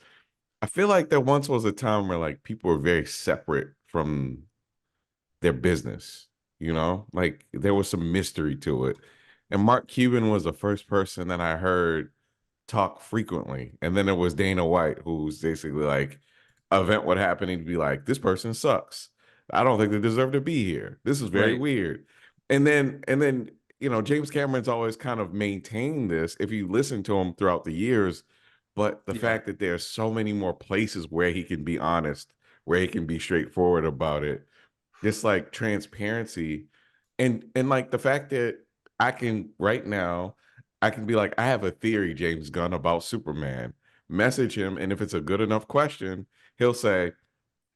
I feel like there once was a time where like people were very separate from their business, like there was some mystery to it. And Mark Cuban was the first person that I heard talk frequently. And then there was Dana White, who's basically like, event would happen, he'd be like, this person sucks. I don't think they deserve to be here. This is very Right. weird. And then, James Cameron's always kind of maintained this if you listen to him throughout the years. But the Yeah. fact that there's so many more places where he can be honest, where he can be straightforward about it, this like transparency and like the fact that I can right now I can be like, I have a theory, James Gunn, about Superman. Message him, and if it's a good enough question, he'll say,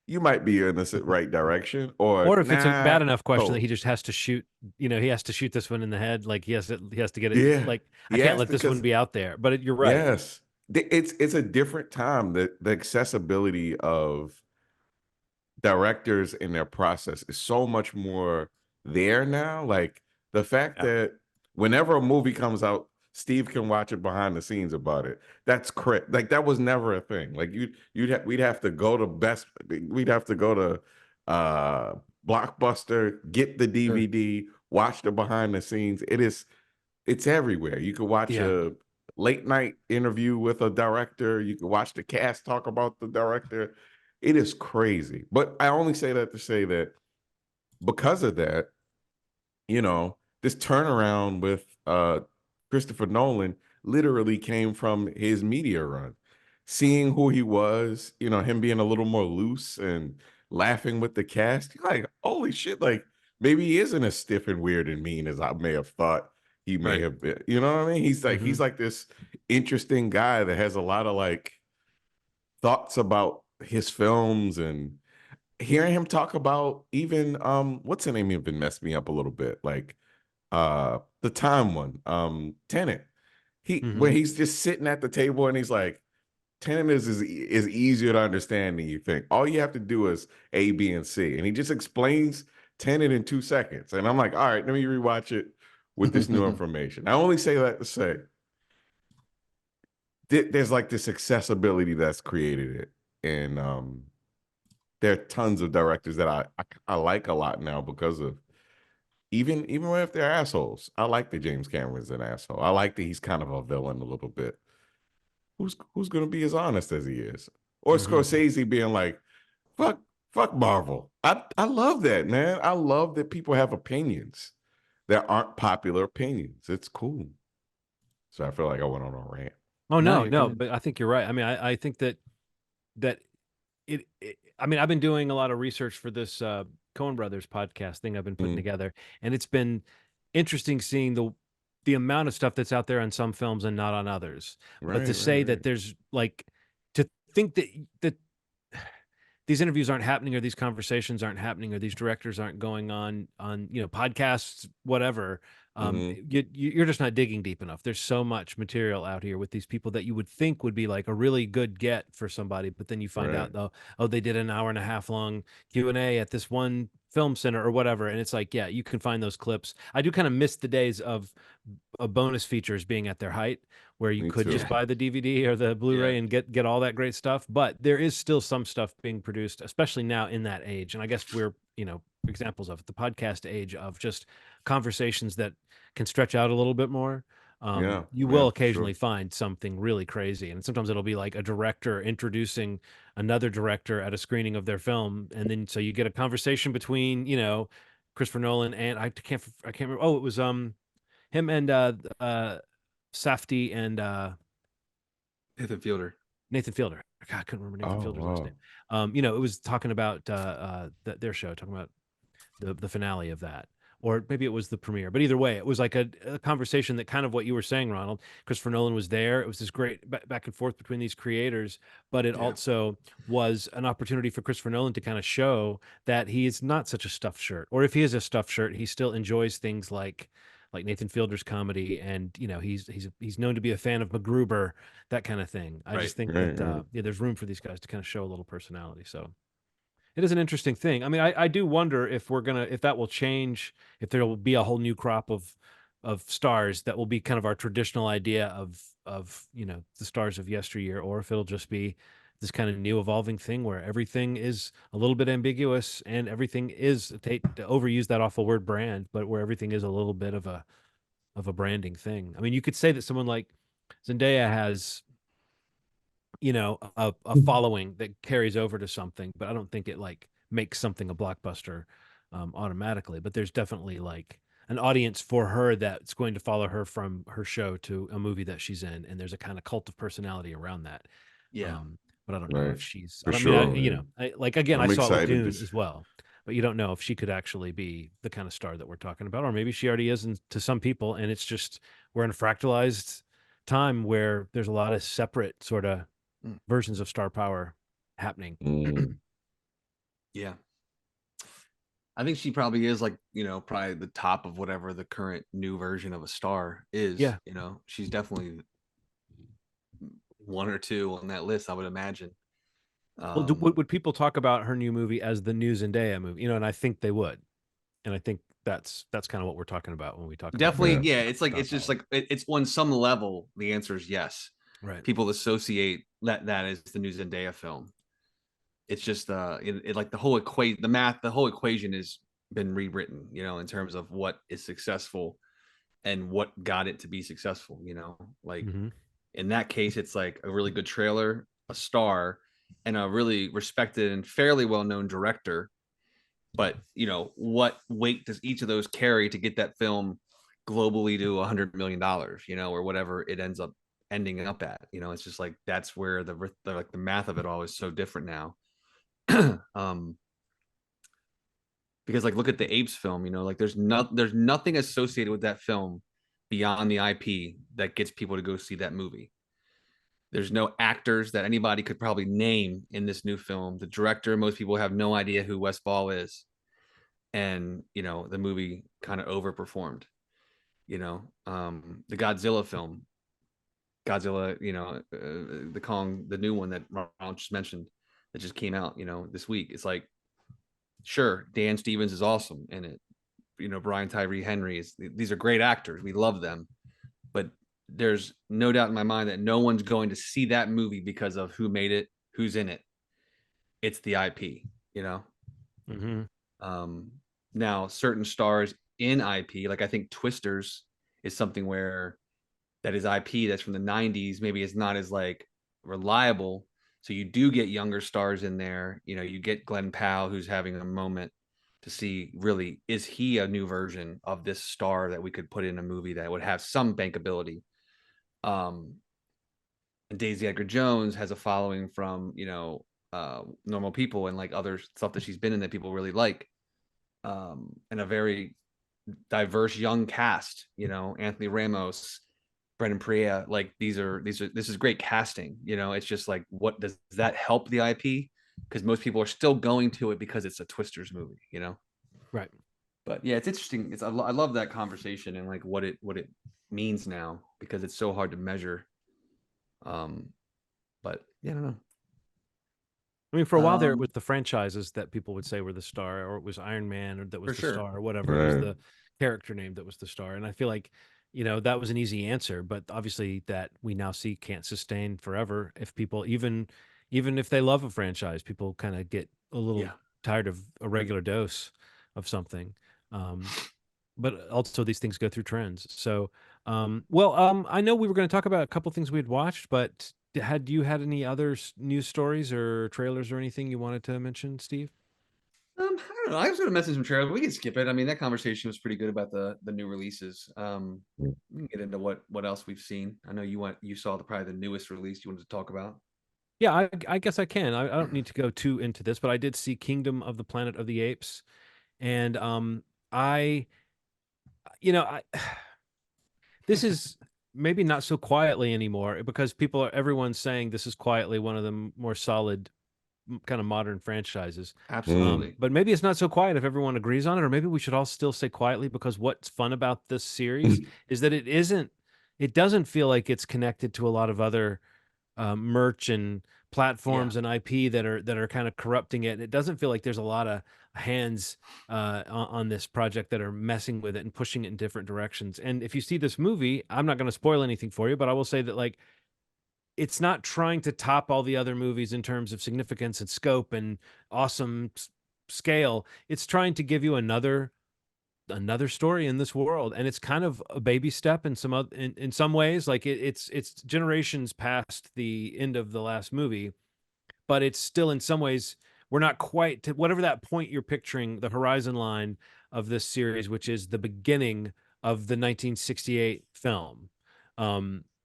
you might be in the right direction, or Or if it's a nah, bad enough question that go. he just has to shoot, he has to shoot this one in the head. Like he has to get it. Yeah. Like I can't Yes, let this one because be out there. But you're right. yes. It's a different time. The accessibility of directors in their process is so much more there now. Like the fact Yeah. that whenever a movie comes out, Steve can watch it behind the scenes about it. That's correct. Like that was never a thing. Like we'd have to go to we'd have to go to Blockbuster, get the Sure. DVD, watch the behind the scenes. It's everywhere. You can watch Yeah. a late night interview with a director. You can watch the cast talk about the director. It is crazy. But I only say that to say that because of that, this turnaround with Christopher Nolan literally came from his media run. Seeing who he was, him being a little more loose and laughing with the cast, you're like, holy shit, like maybe he isn't as stiff and weird and mean as I may have thought he may Right. have been. You know what I mean? He's like this interesting guy that has a lot of like thoughts about his films, and hearing him talk about even what's the name even messed me up a little bit, like the time one, Tenet. Where Hmm. he's just sitting at the table and he's like, Tenet is easier to understand than you think. All you have to do is A, B, and C. And he just explains Tenet in 2 seconds. And I'm like, all right, let me rewatch it with this new information. I only say that to say there's like this accessibility that's created it. And there are tons of directors that I like a lot now because of even if they're assholes. I like that James Cameron's an asshole. I like that he's kind of a villain a little bit. Who's gonna be as honest as he is? Or Hmm. Scorsese being like, fuck, fuck Marvel. I love that, man. I love that people have opinions that aren't popular opinions. It's cool. So I feel like I went on a rant. Oh No, no, you're no. good. But I think you're right. I mean, I think that I mean, I've been doing a lot of research for this Coen Brothers podcast thing I've been putting Mm, together, and it's been interesting seeing the amount of stuff that's out there on some films and not on others. But to right, right, say that right. there's like to think that these interviews aren't happening or these conversations aren't happening or these directors aren't going on podcasts, whatever, Mm-hmm. you're just not digging deep enough. There's so much material out here with these people that you would think would be like a really good get for somebody, but then you find Right. out though, oh, they did an hour and a half long Q&A at this one film center or whatever, and it's like, yeah, you can find those clips. I do kind of miss the days of bonus features being at their height, where you Me could just too. Yeah. buy the DVD or the Yeah. Blu-ray and get all that great stuff. But there is still some stuff being produced, especially now in that age. And I guess we're, examples of it, the podcast age of just conversations that can stretch out a little bit more. Yeah, You yeah, will for sure. occasionally find something really crazy. And sometimes it'll be like a director introducing another director at a screening of their film. And then so you get a conversation between, Christopher Nolan and I can't remember. Oh, it was him and Safdie and Nathan Fielder. Nathan Fielder. God, I couldn't remember Nathan Oh, Fielder's last wow. name. It was talking about their show, talking about the finale of that, or maybe it was the premiere. But either way, it was like a conversation that kind of what you were saying, Ronald. Christopher Nolan was there. It was this great back and forth between these creators, but it Yeah. also was an opportunity for Christopher Nolan to kind of show that he is not such a stuffed shirt, or if he is a stuffed shirt, he still enjoys things like Nathan Fielder's comedy, and he's known to be a fan of MacGruber, that kind of thing. I Right. just think Right, that right. yeah, there's room for these guys to kind of show a little personality. So it is an interesting thing. I mean, I do wonder if that will change, if there will be a whole new crop of stars that will be kind of our traditional idea of the stars of yesteryear, or if it'll just be this kind of new evolving thing where everything is a little bit ambiguous and everything is to overuse that awful word brand, but where everything is a little bit of a branding thing. I mean, you could say that someone like Zendaya has a following that carries over to something, but I don't think it like makes something a blockbuster automatically. But there's definitely like an audience for her that's going to follow her from her show to a movie that she's in, and there's a kind of cult of personality around that. Yeah. um but I don't know Right. if she's, I For don't mean, sure, man. like, again, I I'm saw it with excited to Dune as well. but you don't know if she could actually be the kind of star that we're talking about, or maybe she already is to some people, and it's just we're in a fractalized time where there's a lot of separate sort of Mm. versions of star power happening. Mm. Yeah. I think she probably is like, probably the top of whatever the current new version of a star is. Yeah. She's definitely one or two on that list, I would imagine. Well, would people talk about her new movie as the new Zendaya movie? And I think they would. And I think that's kind of what we're talking about when we talk about Definitely, Yeah. yeah. It's like it's just like it's on some level. The answer is yes. right. People associate that as the new Zendaya film. It's just like the whole the whole equation has been rewritten. In terms of what is successful and what got it to be successful. Like Mm-hmm. in that case, it's like a really good trailer, a star, and a really respected and fairly well known director. But what weight does each of those carry to get that film globally to $100 million, or whatever it ends up ending up at? It's just like that's where the like the math of it all is so different now. Because like look at the Apes film, like there's nothing associated with that film beyond the IP that gets people to go see that movie. There's no actors that anybody could probably name in this new film. The director, most people have no idea who Wes Ball is. And, the movie kind of overperformed. The Godzilla film, the Kong, the new one that Ronald just mentioned that just came out, this week. It's like, sure, Dan Stevens is awesome in it. Brian Tyree Henry these are great actors. We love them. But there's no doubt in my mind that no one's going to see that movie because of who made it, who's in it. It's the IP, Mm-hmm. Now certain stars in IP, like I think Twisters is something where that is IP that's from the 90s, maybe it's not as like reliable. So you do get younger stars in there. You get Glenn Powell, who's having a moment to see really, is he a new version of this star that we could put in a movie that would have some bankability? And Daisy Edgar Jones has a following from, normal people and like other stuff that she's been in that people really like. And a very diverse young cast, Anthony Ramos, Brendan Perea, like this is great casting. It's just like, what does that help the IP? Because most people are still going to it because it's a Twisters movie, Right. But yeah, it's interesting. I love that conversation and like what it means now because it's so hard to measure. But yeah, I don't know. I mean, for a while there, it was the franchises that people would say were the star, or it was Iron Man, or that was For the sure. star, or whatever. It was Right. the character name that was the star. And I feel like, that was an easy answer, but obviously that we now see can't sustain forever. If people, even if they love a franchise, people kind of get a little Yeah. tired of a regular dose of something. But also these things go through trends. So, I know we were going to talk about a couple things we had watched, but had you had any other news stories or trailers or anything you wanted to mention, Steve? I don't know. I was going to mention some trailers. We can skip it. I mean, that conversation was pretty good about the new releases. We can get into what else we've seen. I know you saw probably the newest release you wanted to talk about. Yeah, I guess I can. I don't need to go too into this, but I did see Kingdom of the Planet of the Apes, and I, I this is maybe not so quietly anymore because everyone's saying this is quietly one of the more solid kind of modern franchises. Absolutely. But maybe it's not so quiet if everyone agrees on it, or maybe we should all still say quietly, because what's fun about this series is that it doesn't feel like it's connected to a lot of other merch and platforms and IP that are kind of corrupting it. It doesn't feel like there's a lot of hands on this project that are messing with it and pushing it in different directions. And if you see this movie, I'm not going to spoil anything for you, but I will say that like it's not trying to top all the other movies in terms of significance and scope and awesome scale. It's trying to give you another story in this world, and it's kind of a baby step in some other, in some ways. Like it's generations past the end of the last movie, but it's still in some ways we're not quite to whatever that point you're picturing, the horizon line of this series, which is the beginning of the 1968 film.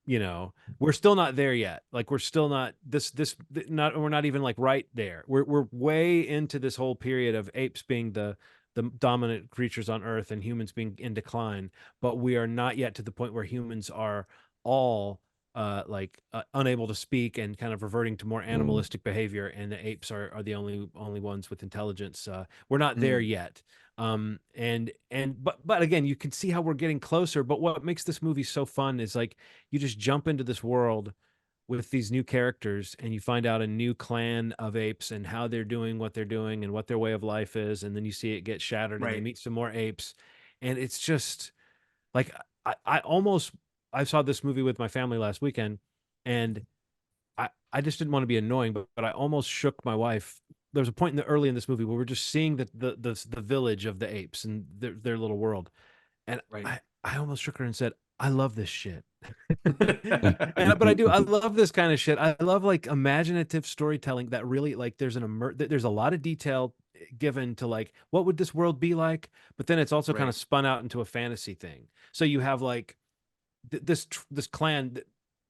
you know, we're still not there yet. Like we're still not we're not even like right there. We're way into this whole period of apes being the dominant creatures on Earth and humans being in decline, but we are not yet to the point where humans are all unable to speak and kind of reverting to more animalistic behavior, and the apes are the only ones with intelligence. We're not there yet. But again, you can see how we're getting closer. But what makes this movie so fun is like you just jump into this world with these new characters and you find out a new clan of apes and how they're doing what they're doing and what their way of life is, and then you see it get shattered and they Right. meet some more apes, and it's just like I saw this movie with my family last weekend, and I just didn't want to be annoying, but I almost shook my wife. There was a point early in this movie where we're just seeing the village of the apes and their little world, and Right. I almost shook her and said, "I love this shit." But I love this kind of shit. I love like imaginative storytelling that really like there's a lot of detail given to like what would this world be like, but then it's also kind of Right. spun out into a fantasy thing. So you have like this clan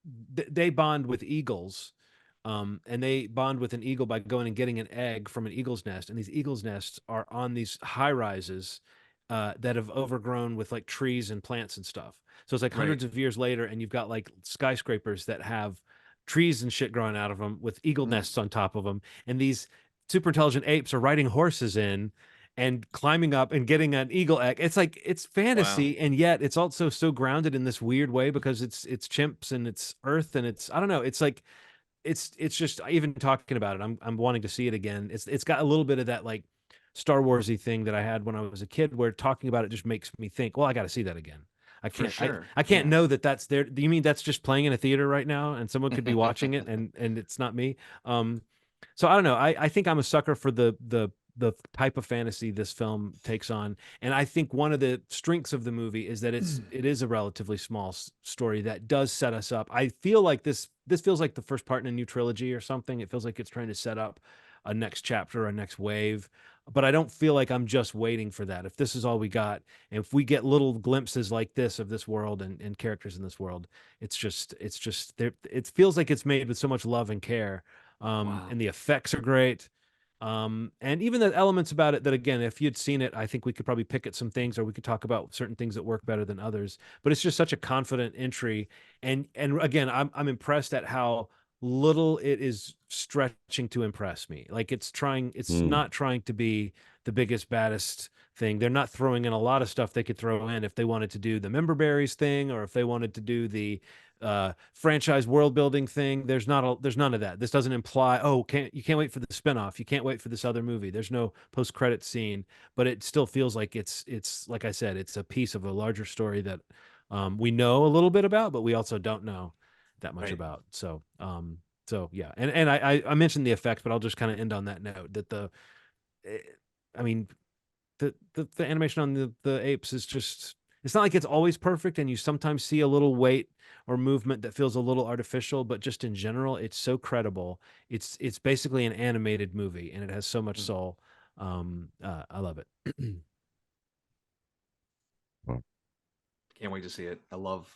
they bond with eagles, and they bond with an eagle by going and getting an egg from an eagle's nest, and these eagles nests are on these high rises that have overgrown with like trees and plants and stuff. So it's like Right. hundreds of years later, and you've got like skyscrapers that have trees and shit growing out of them with eagle nests on top of them, and these super intelligent apes are riding horses in and climbing up and getting an eagle egg. It's like it's fantasy, and yet it's also so grounded in this weird way because it's chimps and it's Earth and it's I don't know. It's like it's just even talking about it, I'm wanting to see it again. It's got a little bit of that like Star Warsy thing that I had when I was a kid, where talking about it just makes me think, well, I got to see that again. I For can't sure. I can't know that that's there. Do you mean that's just playing in a theater right now and someone could be watching it and it's not me? So I don't know. I think I'm a sucker for the type of fantasy this film takes on, and I think one of the strengths of the movie is that it is a relatively small story that does set us up. I feel like this feels like the first part in a new trilogy or something. It feels like it's trying to set up a next chapter, a next wave. But I don't feel like I'm just waiting for that. If this is all we got, and if we get little glimpses like this of this world and characters in this world, it's just there. It feels like it's made with so much love and care, Wow. and the effects are great. And even the elements about it that, again, if you'd seen it, I think we could probably pick at some things, or we could talk about certain things that work better than others. But it's just such a confident entry, and again, I'm impressed at how little it is stretching to impress me. Like it's not trying to be the biggest, baddest thing. They're not throwing in a lot of stuff they could throw in if they wanted to do the member berries thing, or if they wanted to do the franchise world building thing. There's none of that. This doesn't imply, oh, you can't wait for the spinoff, you can't wait for this other movie. There's no post credit scene, but it still feels like it's like I said, it's a piece of a larger story that we know a little bit about, but we also don't know that much Right. about. So yeah, and I mentioned the effects, but I'll just kind of end on that note that I mean, the animation on the apes is just, it's not like it's always perfect, and you sometimes see a little weight or movement that feels a little artificial, but just in general it's so credible. It's basically an animated movie, and it has so much soul. I love it. Can't wait to see it. I love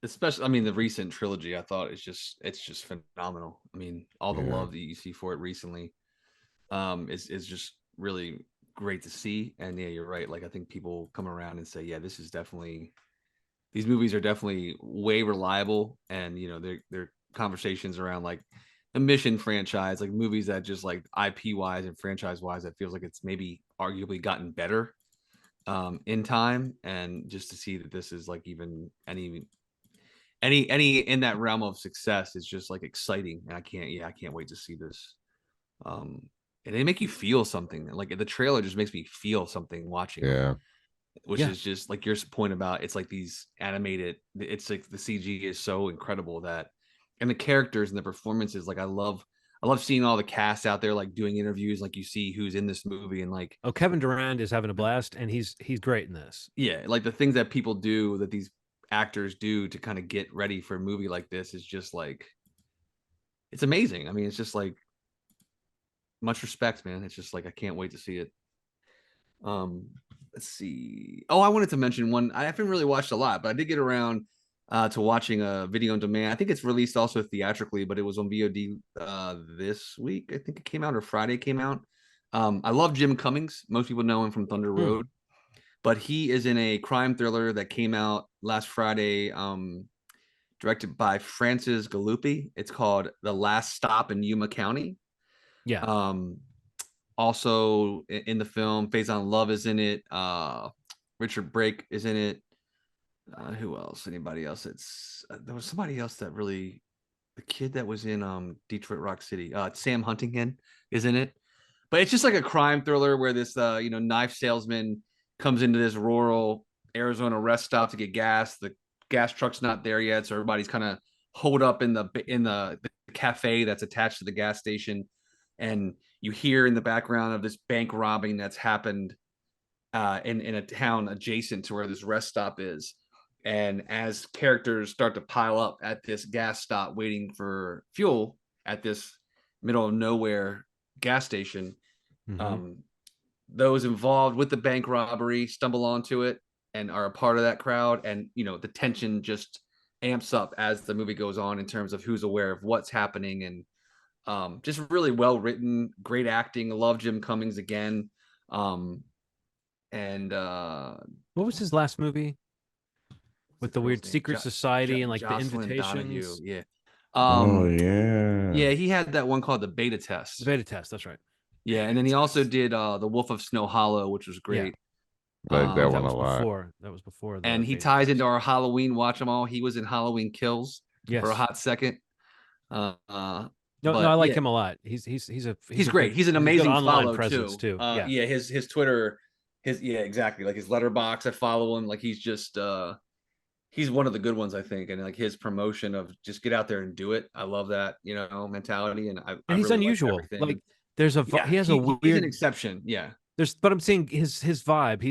especially, I mean, the recent trilogy. I thought it's just phenomenal. I mean, all the Yeah. love that you see for it recently is just really great to see. And yeah, you're right. Like, I think people come around and say, yeah, this is definitely, these movies are definitely way reliable. And they're conversations around like the Mission franchise, like movies that just like IP wise and franchise wise, that feels like it's maybe arguably gotten better in time. And just to see that this is like even any in that realm of success is just like exciting. And I can't wait to see this. And they make you feel something. Like the trailer just makes me feel something watching them, Yeah. which Yeah. is just like your point about, it's like these animated, it's like the CG is so incredible that, and the characters and the performances, like I love seeing all the cast out there like doing interviews, like you see who's in this movie, and like, Oh, Kevin Durand is having a blast, and he's great in this. yeah, like the things that people do, that these actors do to kind of get ready for a movie like this is just like, it's amazing. I mean, it's just like, much respect, man. It's just like, I can't wait to see it. Let's see. Oh, I wanted to mention one. I haven't really watched a lot, but I did get around to watching a video on demand. I think it's released also theatrically, but it was on VOD this week. I think it came out, or Friday came out. I love Jim Cummings. Most people know him from Thunder Road, but he is in a crime thriller that came out last Friday, directed by Francis Galuppi. It's called The Last Stop in Yuma County. Yeah. Also in the film, Faison Love is in it. Richard Brake is in it. Who else? Anybody else? There was somebody else that really, the kid that was in Detroit Rock City. Sam Huntington is in it. But it's just like a crime thriller where this knife salesman comes into this rural Arizona rest stop to get gas. The gas truck's not there yet, so everybody's kind of holed up in the cafe that's attached to the gas station, and you hear in the background of this bank robbing that's happened in a town adjacent to where this rest stop is. And as characters start to pile up at this gas stop waiting for fuel at this middle of nowhere gas station, those involved with the bank robbery stumble onto it and are a part of that crowd. And, the tension just amps up as the movie goes on in terms of who's aware of what's happening. And just really well written, great acting. Love Jim Cummings again. And what was his last movie with the weird secret society and like Jocelyn the Donahue, invitations? yeah. Yeah, he had that one called The Beta Test. The Beta Test, that's right. Yeah, and then he also did The Wolf of Snow Hollow, which was great. Like that one was a lot. That was before. And he ties into our Halloween watch 'em all. He was in Halloween Kills for a hot second. No, I like him a lot. He's great. He's an amazing online follow presence too. His Twitter, exactly. Like his letterbox, I follow him. Like he's just he's one of the good ones, I think. And like his promotion of just get out there and do it. I love that, mentality. And he's really unusual. Like there's he has a weird. He's an exception. Yeah. But I'm saying his vibe.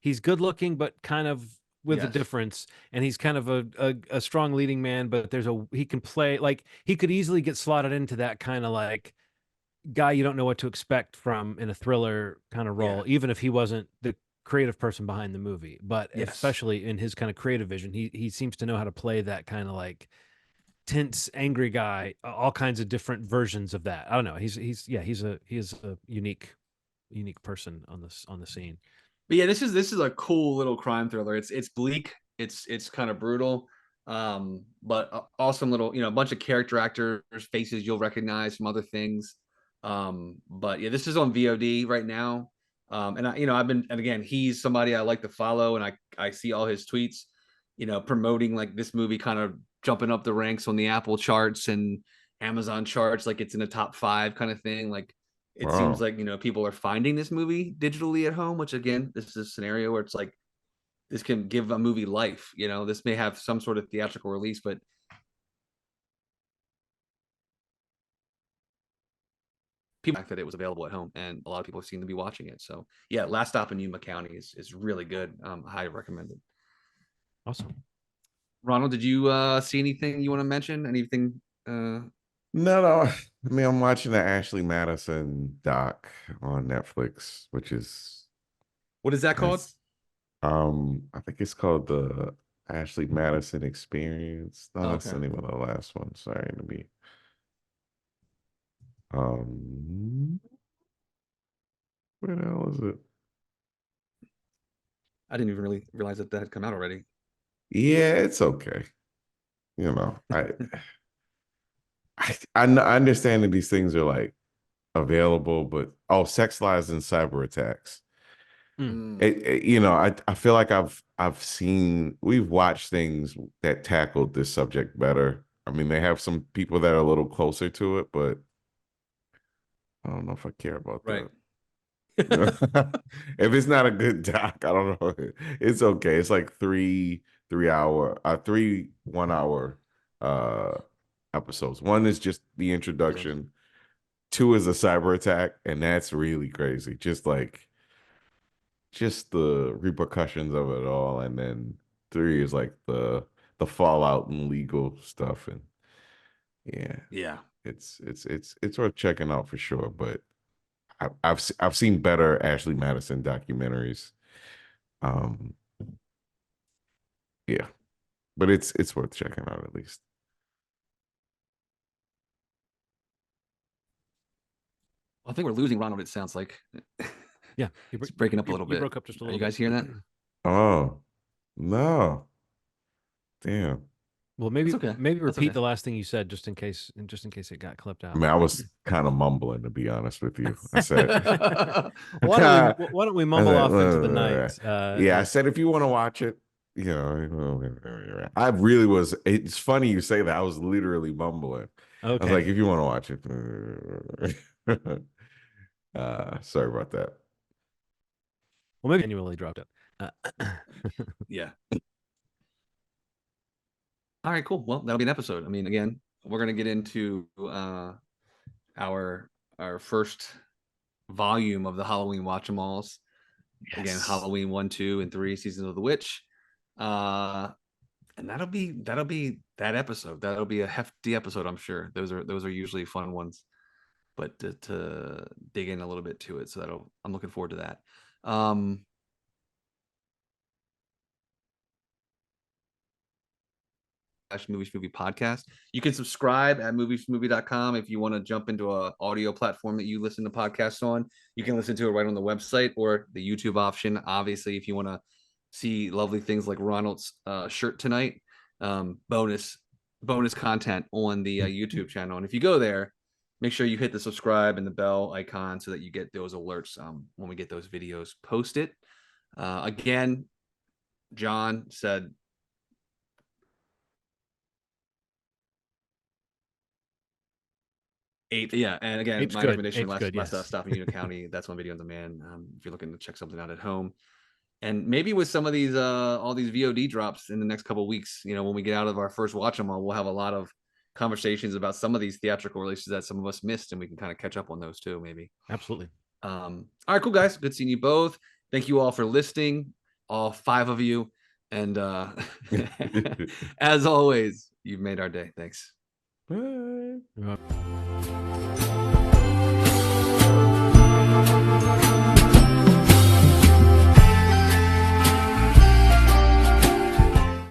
He's good looking, but kind of with a difference. And he's kind of a strong leading man, but he can play, like he could easily get slotted into that kind of like guy you don't know what to expect from in a thriller kind of role, even if he wasn't the creative person behind the movie. But especially in his kind of creative vision, he seems to know how to play that kind of like tense, angry guy, all kinds of different versions of that. I don't know. He is a unique person on the scene. But yeah, this is a cool little crime thriller. It's bleak. It's kind of brutal. But awesome little, a bunch of character actors' faces you'll recognize from other things. But yeah, this is on VOD right now. And again, he's somebody I like to follow, and I see all his tweets, promoting like this movie kind of jumping up the ranks on the Apple charts and Amazon charts, like it's in the top 5 kind of thing. Like it seems like, people are finding this movie digitally at home, which again, this is a scenario where it's like, this can give a movie life. This may have some sort of theatrical release, but people that it was available at home, and a lot of people seem to be watching it. So yeah, Last Stop in Yuma County is really good. Highly recommended. Awesome. Ronald, did you see anything you want to mention? Anything? No. I mean, I'm watching the Ashley Madison doc on Netflix, which is, what is that called? I think it's called the Ashley Madison Experience. No, that's the name of the last one. Sorry, to be. Where the hell is it? I didn't even really realize that had come out already. Yeah, it's okay. I understand that these things are like available, but sex lies and cyber attacks. I feel like we've watched things that tackled this subject better. I mean, they have some people that are a little closer to it, but I don't know if I care about that. If it's not a good doc, I don't know. It's okay. It's like three 1-hour episodes. One is just the introduction. 2 is a cyber attack, and that's really crazy. Just the repercussions of it all, and then 3 is like the fallout and legal stuff, and it's worth checking out for sure. But I've seen better Ashley Madison documentaries. Yeah, but it's worth checking out at least. I think we're losing Ronald. It sounds like Yeah, it's breaking up a little you bit. broke up just a Are little you bit. guys hearing that? Oh no, damn. Well, maybe That's okay. maybe That's repeat okay. the last thing you said just in case it got clipped I out. mean, I was kind of mumbling, to be honest with you. I said, Why don't we mumble off into the night? Yeah, I said if you want to watch it, you know, I really was. It's funny you say that. I was literally mumbling. I was like, Okay. if you want to watch it, sorry about that. Well, maybe genuinely dropped it. Yeah. All right, cool. Well, that'll be an episode. I mean, again, we're gonna get into our first volume of the Halloween Watch-em-alls. Again, Yes. Halloween 1, 2, and 3, Seasons of the Witch. And that'll be that episode. That'll be a hefty episode, I'm sure. Those are usually fun ones. But to dig in a little bit to it, so I'm looking forward to that. Movie Schmovie podcast. You can subscribe at moviesmovie.com if you want to jump into a audio platform that you listen to podcasts on. You can listen to it right on the website or the YouTube option. Obviously, if you want to see lovely things like Ronald's shirt tonight, bonus content on the YouTube channel. And if you go there, make sure you hit the subscribe and the bell icon so that you get those alerts when we get those videos posted. Again, John said Apes, yeah, and again, Apes my good. recommendation Apes last good, yes. stop in Yuma County. That's one video on demand. If you're looking to check something out at home, and maybe with some of these all these VOD drops in the next couple of weeks, you know, when we get out of our first watch them all, we'll have a lot of conversations about some of these theatrical releases that some of us missed, and we can kind of catch up on those too, maybe. Absolutely. All right, cool guys, good seeing you both. Thank you all for listening, all 5 of you, and as always, you've made our day. Thanks. Bye. Uh,